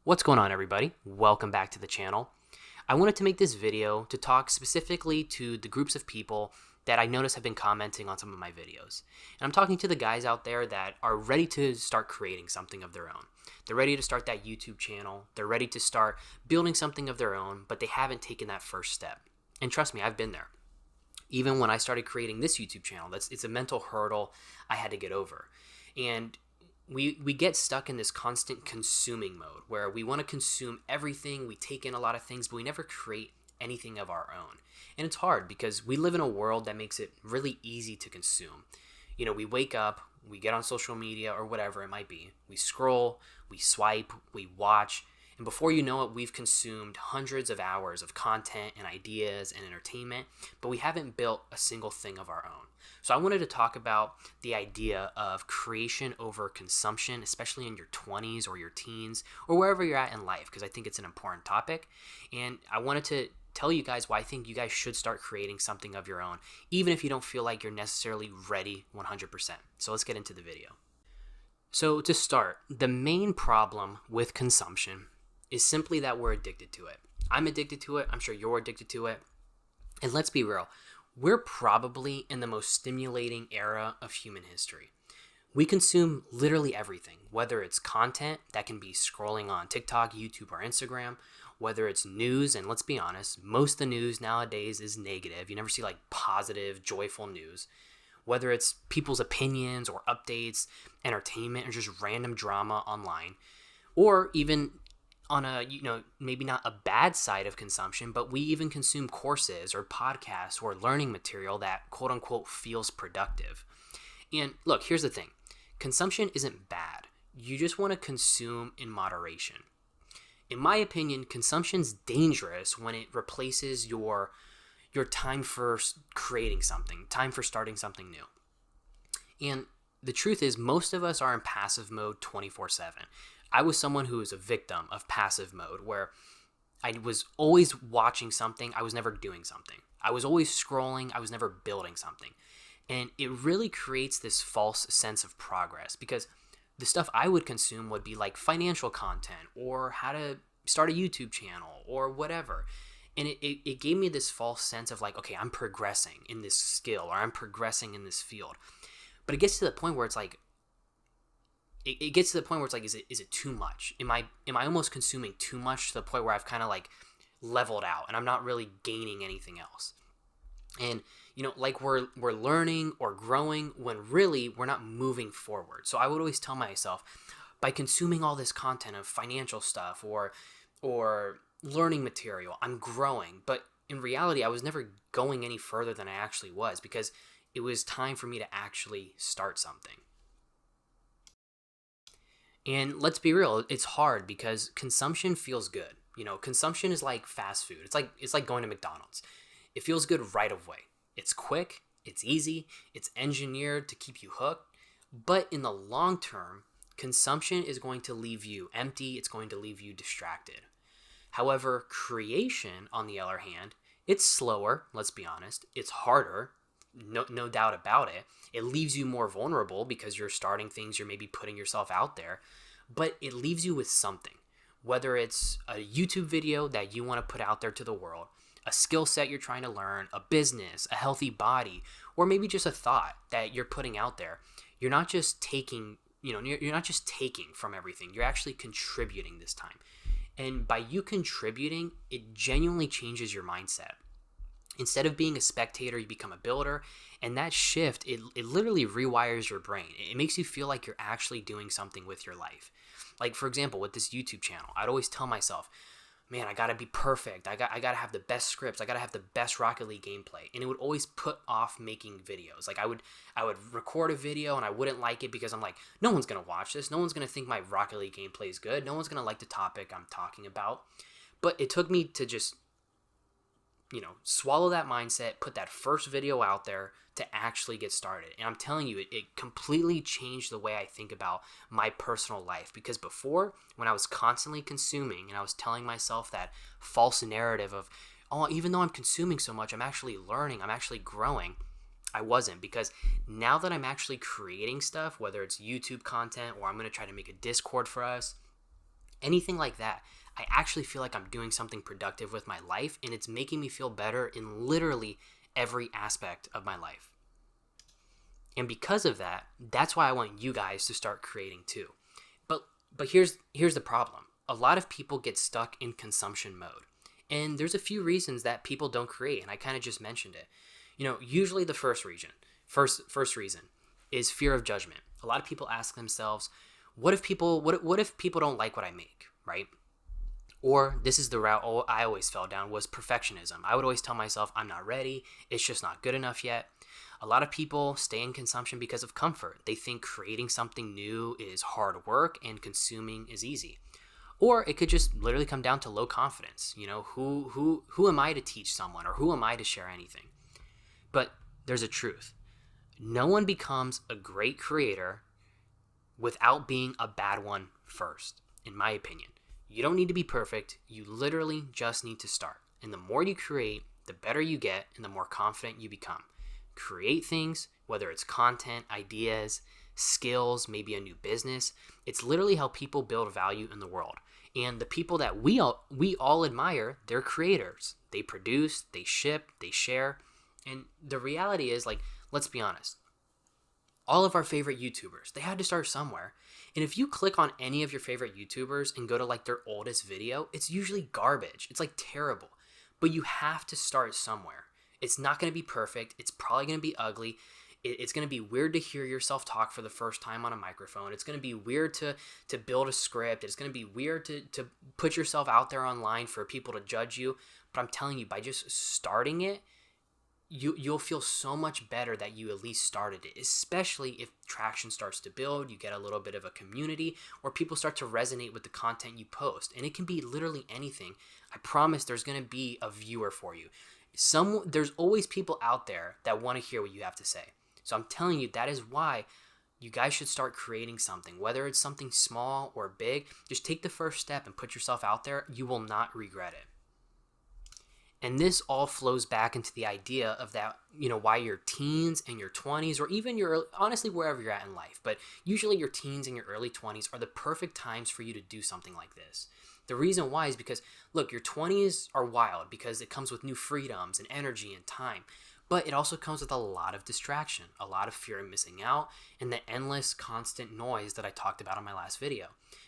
What's going on, everybody? Welcome back to the channel. I wanted to make this video to talk specifically to the groups of people that I notice have been commenting on some of my videos. And I'm talking to the guys out there that are ready to start creating something of their own. They're ready to start that YouTube channel. They're ready to start building something of their own, but they haven't taken that first step. And trust me, I've been there. Even when I started creating this YouTube channel, it's a mental hurdle I had to get over. And we get stuck in this constant consuming mode where we want to consume everything, we take in a lot of things, but we never create anything of our own. And it's hard because we live in a world that makes it really easy to consume. You know, we wake up, we get on social media or whatever it might be, we scroll, we swipe, we watch, and before you know it, we've consumed hundreds of hours of content and ideas and entertainment, but we haven't built a single thing of our own. So I wanted to talk about the idea of creation over consumption, especially in your 20s or your teens or wherever you're at in life, because I think it's an important topic. And I wanted to tell you guys why I think you guys should start creating something of your own, even if you don't feel like you're necessarily ready 100%. So let's get into the video. So to start, the main problem with consumption is simply that we're addicted to it. I'm addicted to it. I'm sure you're addicted to it. And let's be real. We're probably in the most stimulating era of human history. We consume literally everything, whether it's content that can be scrolling on TikTok, YouTube, or Instagram, whether it's news, and let's be honest, most of the news nowadays is negative. You never see like positive, joyful news. Whether it's people's opinions or updates, entertainment, or just random drama online, or even on a, maybe not a bad side of consumption, but we even consume courses or podcasts or learning material that quote unquote feels productive. And look, here's the thing. Consumption isn't bad. You just want to consume in moderation. In my opinion, consumption's dangerous when it replaces your time for creating something, time for starting something new. And the truth is, most of us are in passive mode 24/7. I was someone who was a victim of passive mode where I was always watching something. I was never doing something. I was always scrolling. I was never building something. And it really creates this false sense of progress because the stuff I would consume would be like financial content or how to start a YouTube channel or whatever. And it gave me this false sense of like, okay, I'm progressing in this skill or I'm progressing in this field. But it gets to the point where it's like, it gets to the point where it's like, is it too much? Am I almost consuming too much to the point where I've kind of like leveled out and I'm not really gaining anything else? And like we're learning or growing when really we're not moving forward. So I would always tell myself, by consuming all this content of financial stuff or learning material, I'm growing. But in reality, I was never going any further than I actually was because it was time for me to actually start something. And let's be real, it's hard because consumption feels good. Consumption is like fast food. It's like going to McDonald's. It feels good right away. It's quick, it's easy, it's engineered to keep you hooked. But in the long term, consumption is going to leave you empty. It's going to leave you distracted. However, creation, on the other hand, it's slower, let's be honest. It's harder, no doubt about it. It leaves you more vulnerable because you're starting things, you're maybe putting yourself out there, but it leaves you with something. Whether it's a YouTube video that you want to put out there to the world, a skill set you're trying to learn, a business, a healthy body, or maybe just a thought that you're putting out there. You're not just taking, you're not just taking from everything. You're actually contributing this time. And by you contributing, it genuinely changes your mindset. Instead of being a spectator, you become a builder. And that shift, it literally rewires your brain. It makes you feel like you're actually doing something with your life. Like, for example, with this YouTube channel, I'd always tell myself, man, I gotta be perfect. I gotta have the best scripts. I gotta have the best Rocket League gameplay. And it would always put off making videos. Like I would record a video and I wouldn't like it because I'm like, no one's gonna watch this. No one's gonna think my Rocket League gameplay is good. No one's gonna like the topic I'm talking about. But it took me to just swallow that mindset, put that first video out there to actually get started. And I'm telling you, it completely changed the way I think about my personal life. Because before, when I was constantly consuming and I was telling myself that false narrative of, oh, even though I'm consuming so much, I'm actually learning, I'm actually growing, I wasn't. Because now that I'm actually creating stuff, whether it's YouTube content or I'm going to try to make a Discord for us, anything like that, I actually feel like I'm doing something productive with my life, and it's making me feel better in literally every aspect of my life. And because of that, that's why I want you guys to start creating too. But here's the problem. A lot of people get stuck in consumption mode. And there's a few reasons that people don't create, and I kind of just mentioned it. Usually the first reason is fear of judgment. A lot of people ask themselves, what if people don't like what I make, right? Or this is the route I always fell down, was perfectionism. I would always tell myself, I'm not ready, it's just not good enough yet. A lot of people stay in consumption because of comfort. They think creating something new is hard work and consuming is easy. Or it could just literally come down to low confidence. Who am I to teach someone, or who am I to share anything? But there's a truth. No one becomes a great creator without being a bad one first, in my opinion. You don't need to be perfect. You literally just need to start. And the more you create, the better you get and the more confident you become. Create things, whether it's content, ideas, skills, maybe a new business. It's literally how people build value in the world. And the people that we all admire, they're creators. They produce, they ship, they share. And the reality is, let's be honest. All of our favorite YouTubers, they had to start somewhere. And if you click on any of your favorite YouTubers and go to their oldest video, it's usually garbage. It's terrible. But you have to start somewhere. It's not going to be perfect. It's probably going to be ugly. It's going to be weird to hear yourself talk for the first time on a microphone. It's going to be weird to build a script. It's going to be weird to put yourself out there online for people to judge you. But I'm telling you, by just starting it, you'll feel so much better that you at least started it, especially if traction starts to build, you get a little bit of a community, or people start to resonate with the content you post. And it can be literally anything. I promise there's going to be a viewer for you. There's always people out there that want to hear what you have to say. So I'm telling you, that is why you guys should start creating something. Whether it's something small or big, just take the first step and put yourself out there. You will not regret it. And this all flows back into the idea of that, why your teens and your 20s, or even honestly, wherever you're at in life, but usually your teens and your early 20s are the perfect times for you to do something like this. The reason why is because, look, your 20s are wild because it comes with new freedoms and energy and time. But it also comes with a lot of distraction, a lot of fear of missing out, and the endless constant noise that I talked about in my last video.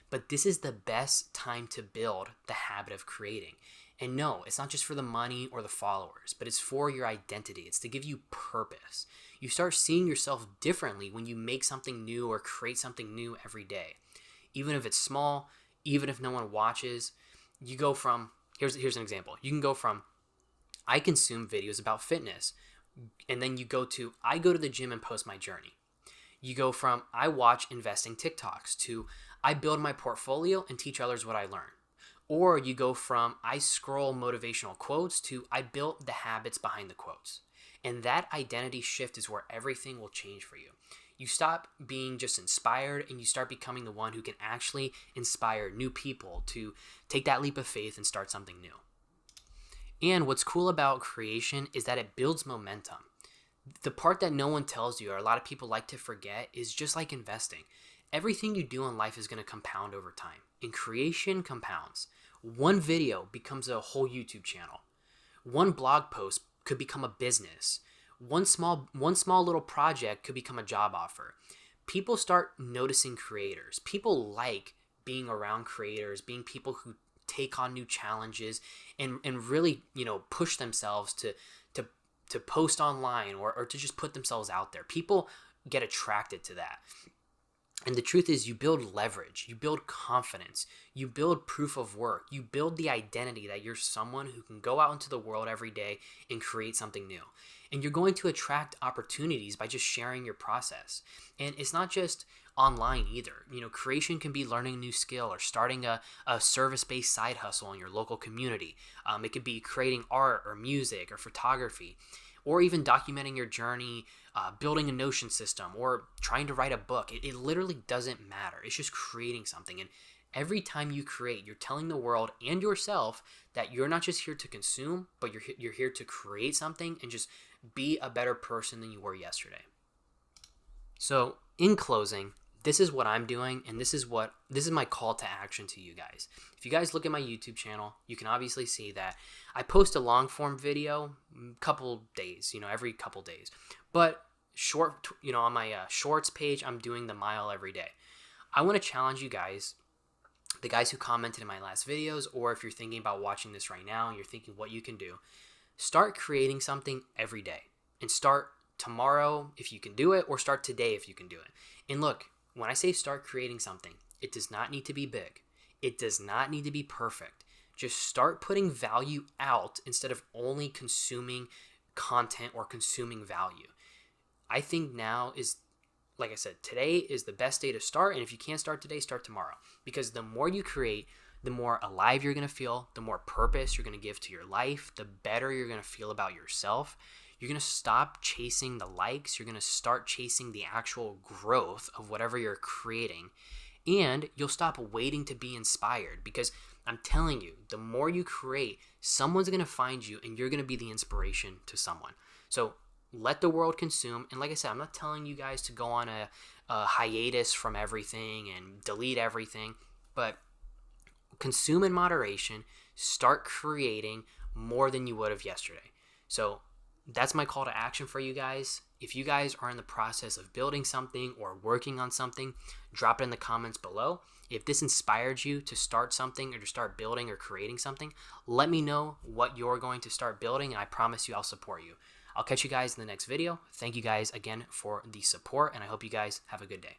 But this is the best time to build the habit of creating. And no, it's not just for the money or the followers, but it's for your identity. It's to give you purpose. You start seeing yourself differently when you make something new or create something new every day. Even if it's small, even if no one watches, you go from, here's an example. You can go from, I consume videos about fitness, and then you go to, I go to the gym and post my journey. You go from, I watch investing TikToks to, I build my portfolio and teach others what I learn. Or you go from, I scroll motivational quotes to, I built the habits behind the quotes. And that identity shift is where everything will change for you. You stop being just inspired and you start becoming the one who can actually inspire new people to take that leap of faith and start something new. And what's cool about creation is that it builds momentum. The part that no one tells you, or a lot of people like to forget, is just like investing. Everything you do in life is going to compound over time. And creation compounds. One video becomes a whole YouTube channel. One blog post could become a business. One small little project could become a job offer. People start noticing creators. People like being around creators, being people who take on new challenges and really, push themselves to post online or to just put themselves out there. People get attracted to that. And the truth is, you build leverage, you build confidence, you build proof of work, you build the identity that you're someone who can go out into the world every day and create something new. And you're going to attract opportunities by just sharing your process. And it's not just online either. Creation can be learning a new skill or starting a service-based side hustle in your local community. It could be creating art or music or photography, or even documenting your journey, building a Notion system, or trying to write a book. It literally doesn't matter. It's just creating something. And every time you create, you're telling the world and yourself that you're not just here to consume, but you're here to create something and just be a better person than you were yesterday. So, in closing, this is what I'm doing, and this is my call to action to you guys. If you guys look at my YouTube channel, you can obviously see that I post a long form video couple days, every couple days. But short, on my shorts page, I'm doing the mile every day. I want to challenge you guys, the guys who commented in my last videos, or if you're thinking about watching this right now and you're thinking what you can do, start creating something every day, and start tomorrow if you can do it, or start today if you can do it. And look, when I say start creating something, it does not need to be big. It does not need to be perfect. Just start putting value out instead of only consuming content or consuming value. I think now is, like I said, today is the best day to start. And if you can't start today, start tomorrow. Because the more you create, the more alive you're going to feel, the more purpose you're going to give to your life, the better you're going to feel about yourself. You're going to stop chasing the likes. You're going to start chasing the actual growth of whatever you're creating. And you'll stop waiting to be inspired, because I'm telling you, the more you create, someone's going to find you and you're going to be the inspiration to someone. So let the world consume. And like I said, I'm not telling you guys to go on a hiatus from everything and delete everything, but consume in moderation. Start creating more than you would have yesterday. So that's my call to action for you guys. If you guys are in the process of building something or working on something, drop it in the comments below. If this inspired you to start something or to start building or creating something, let me know what you're going to start building, and I promise you I'll support you. I'll catch you guys in the next video. Thank you guys again for the support, and I hope you guys have a good day.